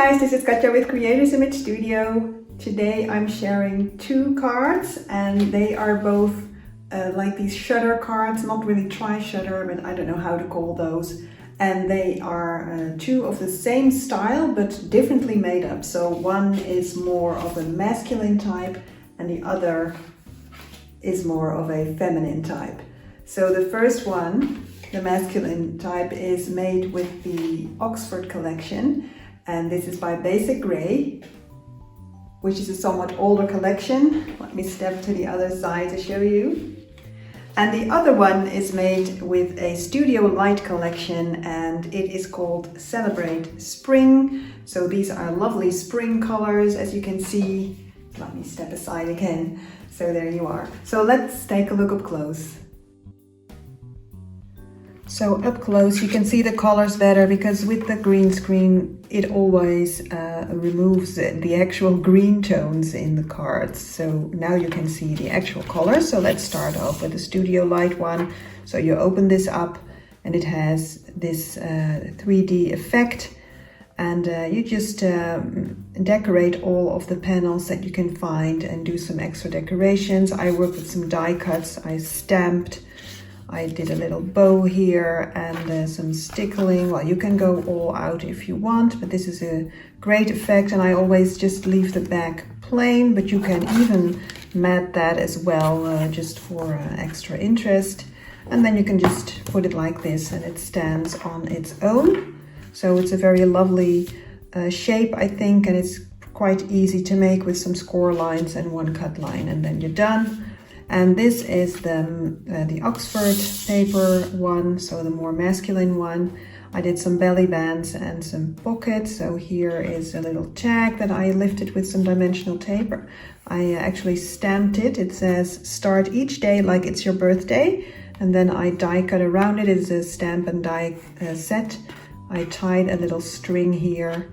guys, this is Katja with Creators Image Studio. Today I'm sharing two cards and they are both like these shutter cards, not really tri-shutter, but I don't know how to call those. And they are two of the same style but differently made up. So one is more of a masculine type and the other is more of a feminine type. So the first one, the masculine type, is made with the Oxford collection, and this is by Basic Grey, which is a somewhat older collection. Let me step to the other side to show you. And the other one is made with a Studio Light collection, and it is called Celebrate Spring. So these are lovely spring colors, as you can see. Let me step aside again. So there you are. So let's take a look up close. So up close you can see the colors better, because with the green screen it always removes the actual green tones in the cards. So now you can see the actual colors. So let's start off with the Studio Light one. So you open this up and it has this 3D effect, and you just decorate all of the panels that you can find and do some extra decorations. I worked with some die cuts, I stamped, I did a little bow here and some stickling. Well, you can go all out if you want, but this is a great effect, and I always just leave the back plain, but you can even mat that as well, just for extra interest. And then you can just put it like this and it stands on its own. So it's a very lovely shape, I think, and it's quite easy to make with some score lines and one cut line, and then you're done. And this is the Oxford paper one, so the more masculine one. I did some belly bands and some pockets. So here is a little tag that I lifted with some dimensional tape. I actually stamped it. It says start each day like it's your birthday. And then I die cut around it. It's a stamp and die set. I tied a little string here.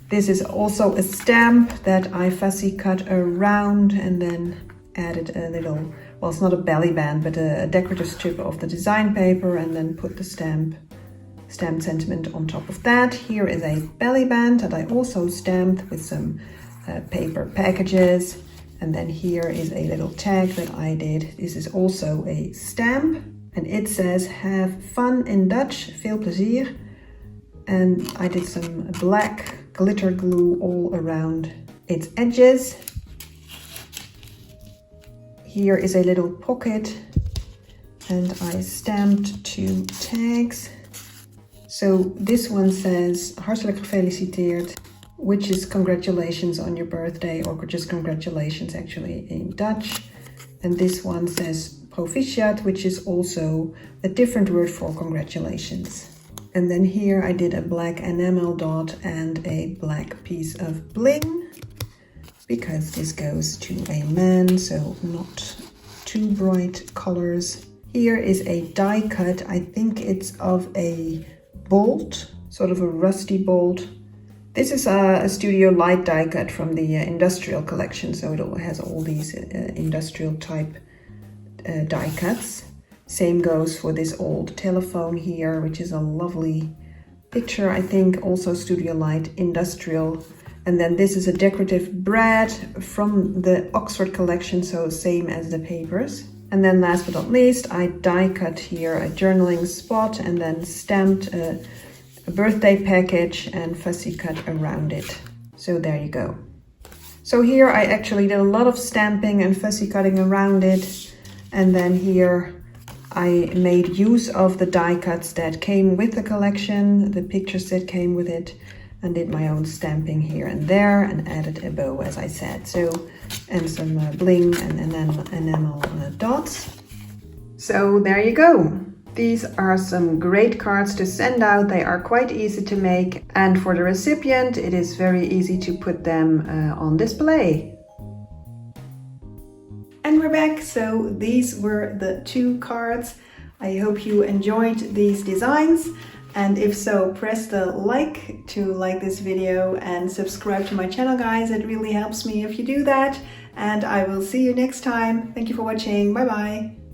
This is also a stamp that I fussy cut around and then added a little, well, it's not a belly band, but a decorative strip of the design paper, and then put the stamped sentiment on top of that. Here is a belly band that I also stamped with some paper packages. And then here is a little tag that I did. This is also a stamp, and it says have fun in Dutch, veel plezier. And I did some black glitter glue all around its edges. Here is a little pocket, and I stamped two tags. So this one says hartelijk gefeliciteerd, which is congratulations on your birthday, or just congratulations actually in Dutch. And this one says proficiat, which is also a different word for congratulations. And then here I did a black enamel dot and a black piece of bling, because this goes to a man, so not too bright colors. Here is a die cut. I think it's of a bolt, sort of a rusty bolt. This is a Studio Light die cut from the industrial collection, so it has all these industrial type die cuts. Same goes for this old telephone here, which is a lovely picture, I think, also Studio Light industrial. And then this is a decorative brad from the Oxford collection, so same as the papers. And then last but not least, I die cut here a journaling spot and then stamped a birthday package and fussy cut around it. So there you go. So here I actually did a lot of stamping and fussy cutting around it. And then here I made use of the die cuts that came with the collection, the pictures that came with it, and did my own stamping here and there and added a bow, as I said. So, and some bling and enamel dots. So there you go. These are some great cards to send out. They are quite easy to make, and for the recipient it is very easy to put them on display. And we're back. So these were the two cards. I hope you enjoyed these designs. And if so, press the like to like this video and subscribe to my channel, guys. It really helps me if you do that. And I will see you next time. Thank you for watching. Bye bye.